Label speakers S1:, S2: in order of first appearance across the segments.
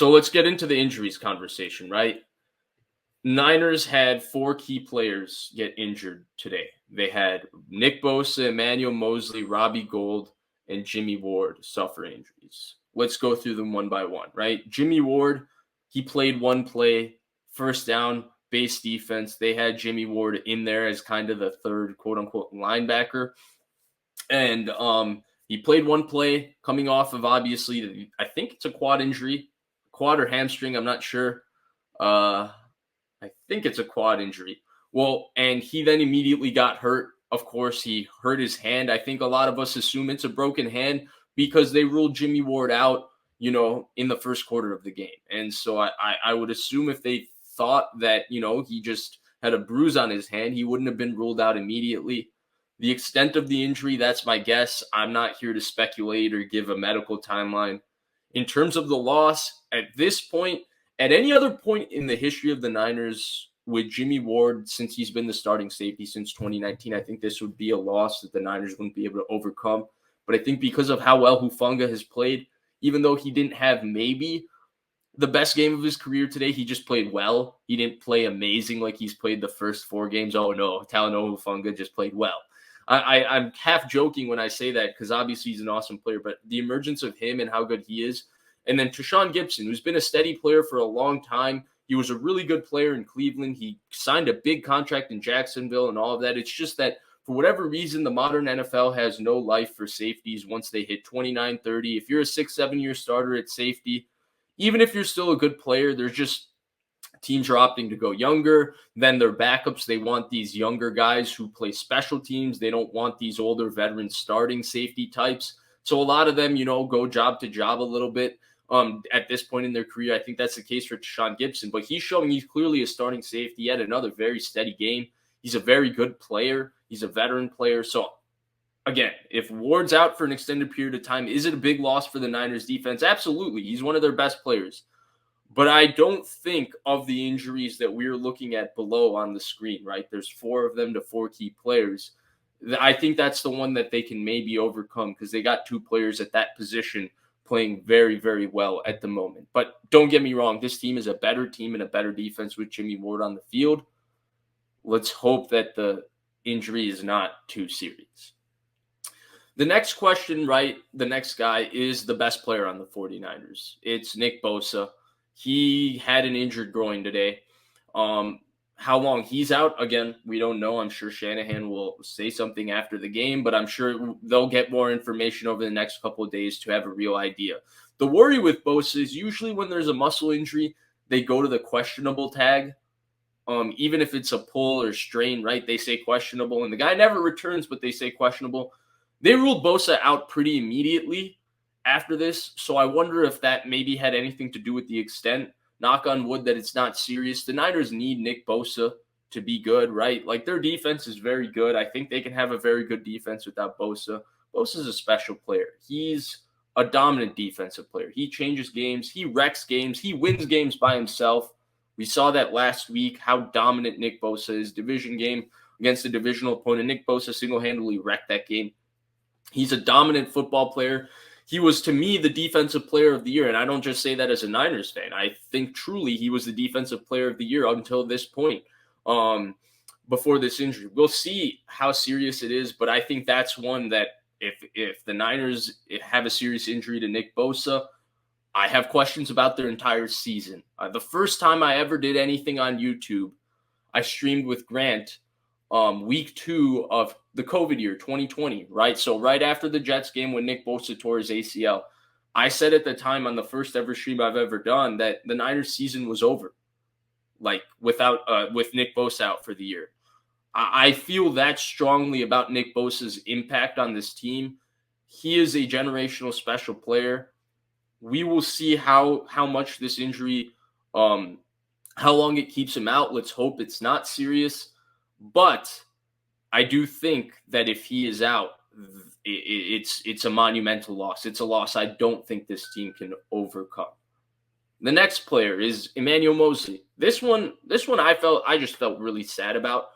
S1: So let's get into the injuries conversation, right? Niners had 4 key players get injured today. They had Nick Bosa, Emmanuel Moseley, Robbie Gould, and Jimmie Ward suffer injuries. Let's go through them one by one, right? Jimmie Ward, he played one play, first down, base defense. They had Jimmie Ward in there as kind of the third quote unquote linebacker. And he played one play coming off of obviously, I think it's a quad injury, quad or hamstring, I'm not sure. I think it's a quad injury. Well, and he then immediately got hurt. Of course, he hurt his hand. I think a lot of us assume it's a broken hand because they ruled Jimmie Ward out, in the first quarter of the game. And so I would assume if they thought that, he just had a bruise on his hand, he wouldn't have been ruled out immediately. The extent of the injury, that's my guess. I'm not here to speculate or give a medical timeline. In terms of the loss, at this point, at any other point in the history of the Niners with Jimmie Ward, since he's been the starting safety since 2019, I think this would be a loss that the Niners wouldn't be able to overcome. But I think because of how well Hufanga has played, even though he didn't have maybe the best game of his career today, he just played well. He didn't play amazing like he's played the first 4 games. Oh no, Talanoa Hufanga just played well. I'm half joking when I say that because obviously he's an awesome player, but the emergence of him and how good he is. And then Tashawn Gibson, who's been a steady player for a long time. He was a really good player in Cleveland. He signed a big contract in Jacksonville and all of that. It's just that for whatever reason, the modern NFL has no life for safeties once they hit 29, 30. If you're a 6-7-year starter at safety, even if you're still a good player, there's just teams are opting to go younger than their backups. They want these younger guys who play special teams. They don't want these older veteran starting safety types. So a lot of them, go job to job a little bit. At this point in their career, I think that's the case for Tashawn Gibson, but he's showing he's clearly a starting safety. He had another very steady game. He's a very good player. He's a veteran player. So again, if Ward's out for an extended period of time, is it a big loss for the Niners defense? Absolutely. He's one of their best players. But I don't think of the injuries that we're looking at below on the screen, right? There's 4 of them to 4 key players. I think that's the one that they can maybe overcome because they got 2 players at that position playing very, very well at the moment. But don't get me wrong, this team is a better team and a better defense with Jimmie Ward on the field. Let's hope that the injury is not too serious. The next question, right, the next guy is the best player on the 49ers. It's Nick Bosa. He had an injured groin today. How long he's out, again, we don't know. I'm sure Shanahan will say something after the game, but I'm sure they'll get more information over the next couple of days to have a real idea. The worry with Bosa is usually when there's a muscle injury, they go to the questionable tag. Even if it's a pull or strain, right? They say questionable, and the guy never returns, but they say questionable. They ruled Bosa out pretty immediately after this, so I wonder if that maybe had anything to do with the extent. Knock on wood that it's not serious. The Niners need Nick Bosa to be good, right? Like their defense is very good. I think they can have a very good defense without Bosa. Bosa's a special player. He's a dominant defensive player. He changes games. He wrecks games. He wins games by himself. We saw that last week, how dominant Nick Bosa is. Division game against a divisional opponent. Nick Bosa single-handedly wrecked that game. He's a dominant football player. He was, to me, the defensive player of the year, and I don't just say that as a Niners fan. I think truly he was the defensive player of the year until this point, before this injury. We'll see how serious it is, but I think that's one that if the Niners have a serious injury to Nick Bosa, I have questions about their entire season. The first time I ever did anything on YouTube, I streamed with Grant week 2 of the COVID year, 2020, right? So right after the Jets game when Nick Bosa tore his ACL, I said at the time on the first ever stream I've ever done that the Niners season was over, like with Nick Bosa out for the year. I feel that strongly about Nick Bosa's impact on this team. He is a generational special player. We will see how much this injury, how long it keeps him out. Let's hope it's not serious. But I do think that if he is out, it's a monumental loss. It's a loss I don't think this team can overcome. The next player is Emmanuel Moseley. This one I just felt really sad about.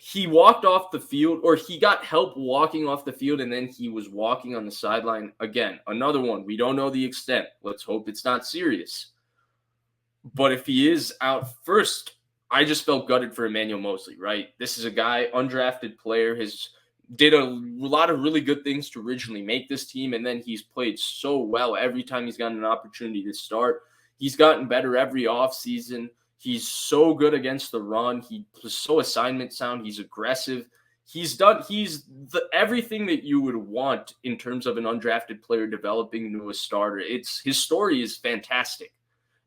S1: he walked off the field, or he got help walking off the field, and then he was walking on the sideline. Again, another one. We don't know the extent. Let's hope it's not serious. But if he is out first, I just felt gutted for Emmanuel Moseley, right? This is a guy, undrafted player, did a lot of really good things to originally make this team, and then he's played so well every time he's gotten an opportunity to start. He's gotten better every offseason. He's so good against the run. He's so assignment sound. He's aggressive. He's everything that you would want in terms of an undrafted player developing into a starter. His story is fantastic.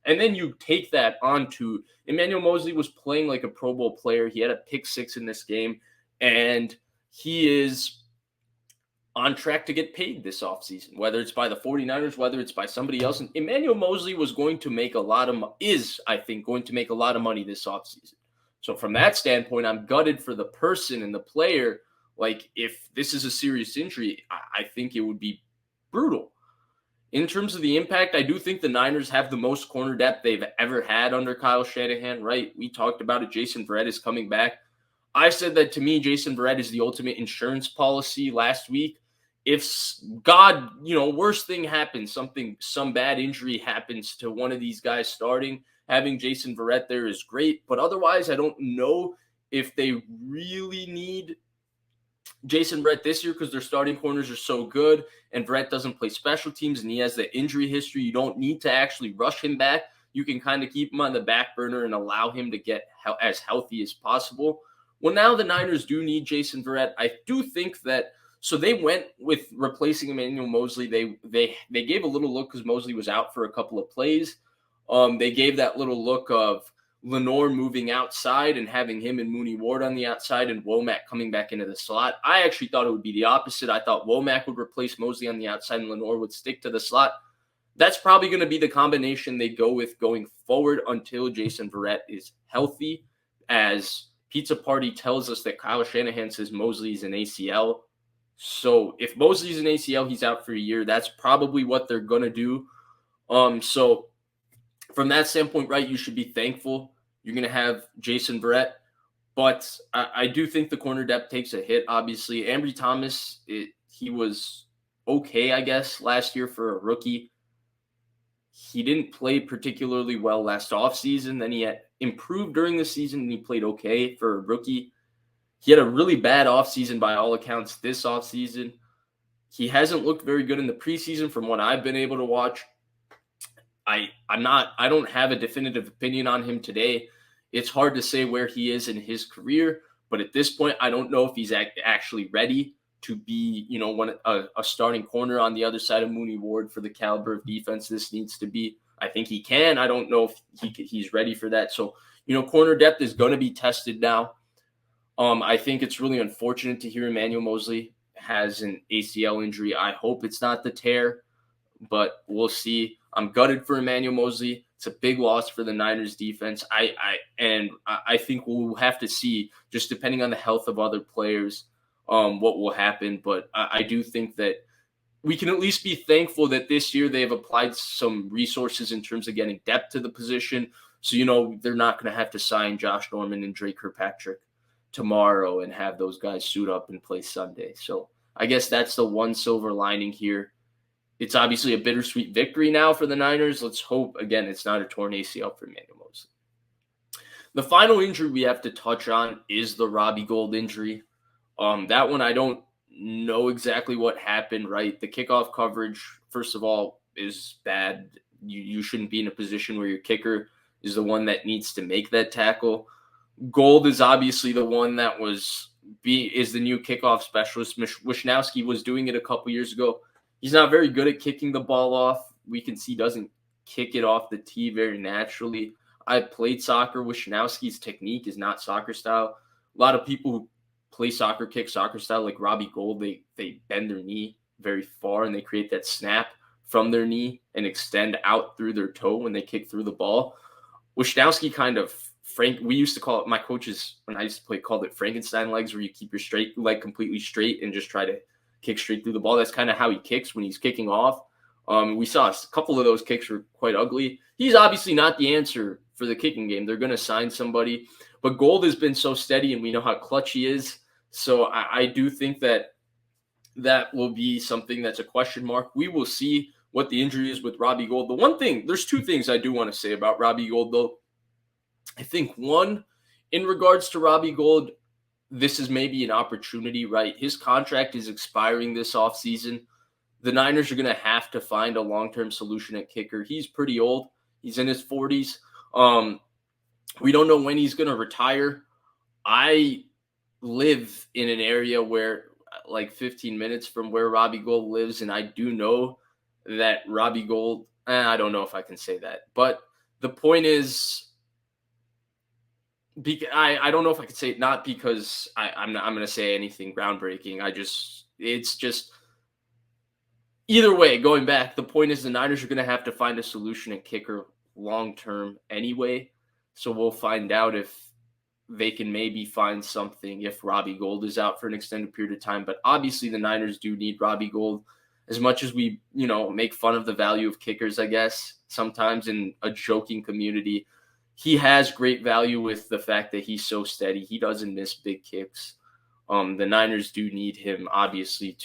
S1: And then you take that onto Emmanuel Moseley was playing like a Pro Bowl player. He had a pick 6 in this game, and he is on track to get paid this offseason, whether it's by the 49ers, whether it's by somebody else. And Emmanuel Moseley was going to make I think, going to make a lot of money this offseason. So from that standpoint, I'm gutted for the person and the player. Like, if this is a serious injury, I think it would be brutal. In terms of the impact, I do think the Niners have the most corner depth they've ever had under Kyle Shanahan, right? We talked about it. Jason Verrett is coming back. I said that, to me, Jason Verrett is the ultimate insurance policy last week. If God, worst thing happens, some bad injury happens to one of these guys starting, having Jason Verrett there is great. But otherwise, I don't know if they really need Jason Verrett this year because their starting corners are so good, and Verrett doesn't play special teams, and he has the injury history. You don't need to actually rush him back. You can kind of keep him on the back burner and allow him to get as healthy as possible. Well, now the Niners do need Jason Verrett. I do think that. So they went with replacing Emmanuel Moseley. They gave a little look because Moseley was out for a couple of plays. They gave that little look of Lenore moving outside and having him and Jimmie Ward on the outside and Womack coming back into the slot. I actually thought it would be the opposite. I thought Womack would replace Moseley on the outside and Lenore would stick to the slot. That's probably going to be the combination they go with going forward until Jason Verrett is healthy. As Pizza Party tells us that Kyle Shanahan says Moseley's an ACL. So if Moseley's an ACL, he's out for a year. That's probably what they're going to do. So from that standpoint, right, you should be thankful you're going to have Jason Verrett. But I do think the corner depth takes a hit, obviously. Ambry Thomas, he was okay, I guess, last year for a rookie. He didn't play particularly well last offseason. Then he had improved during the season, and he played okay for a rookie. He had a really bad offseason by all accounts this offseason. He hasn't looked very good in the preseason from what I've been able to watch. I don't have a definitive opinion on him today. It's hard to say where he is in his career, but at this point, I don't know if he's actually ready to be, a starting corner on the other side of Jimmie Ward for the caliber of defense this needs to be. I think he can. I don't know if he's ready for that. So, corner depth is going to be tested now. I think it's really unfortunate to hear Emmanuel Moseley has an ACL injury. I hope it's not the tear, but we'll see. I'm gutted for Emmanuel Moseley. It's a big loss for the Niners defense. I think we'll have to see, just depending on the health of other players, what will happen. But I do think that we can at least be thankful that this year they have applied some resources in terms of getting depth to the position. So, they're not going to have to sign Josh Norman and Drake Kirkpatrick tomorrow and have those guys suit up and play Sunday. So I guess that's the one silver lining here. It's obviously a bittersweet victory now for the Niners. Let's hope, again, it's not a torn ACL for Emmanuel Moseley. The final injury we have to touch on is the Robbie Gould injury. That one, I don't know exactly what happened, right? The kickoff coverage, first of all, is bad. You shouldn't be in a position where your kicker is the one that needs to make that tackle. Gould is obviously the one that is the new kickoff specialist. Wishnowsky was doing it a couple years ago. He's not very good at kicking the ball off. We can see he doesn't kick it off the tee very naturally. I played soccer. Wishnowsky's technique is not soccer style. A lot of people who play soccer kick soccer style, like Robbie Gould, they bend their knee very far and they create that snap from their knee and extend out through their toe when they kick through the ball. Wishnowsky kind of we used to call it, my coaches when I used to play called it Frankenstein legs, where you keep your straight leg completely straight and just try to kick straight through the ball. That's kind of how he kicks when he's kicking off. We saw a couple of those kicks were quite ugly. He's obviously not the answer for the kicking game. They're going to sign somebody. But Gould has been so steady, and we know how clutch he is. So I do think that will be something that's a question mark. We will see what the injury is with Robbie Gould. There's two things I do want to say about Robbie Gould, though. I think one, in regards to Robbie Gould, this is maybe an opportunity, right? His contract is expiring this offseason. The Niners are going to have to find a long-term solution at kicker. He's pretty old. He's in his 40s. We don't know when he's going to retire. I live in an area where, like 15 minutes from where Robbie Gould lives, and I do know that Robbie Gould, I don't know if I can say that, but the point is, I don't know if I could say it, not because I'm going to say anything groundbreaking. It's just, either way, going back, the point is the Niners are going to have to find a solution at kicker long-term anyway. So we'll find out if they can maybe find something if Robbie Gould is out for an extended period of time. But obviously the Niners do need Robbie Gould. As much as we, make fun of the value of kickers, I guess, sometimes in a joking community, he has great value with the fact that he's so steady. He doesn't miss big kicks. The Niners do need him, obviously,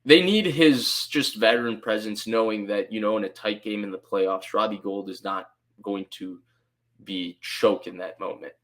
S1: they need his just veteran presence, knowing that, in a tight game in the playoffs, Robbie Gould is not going to be choke in that moment.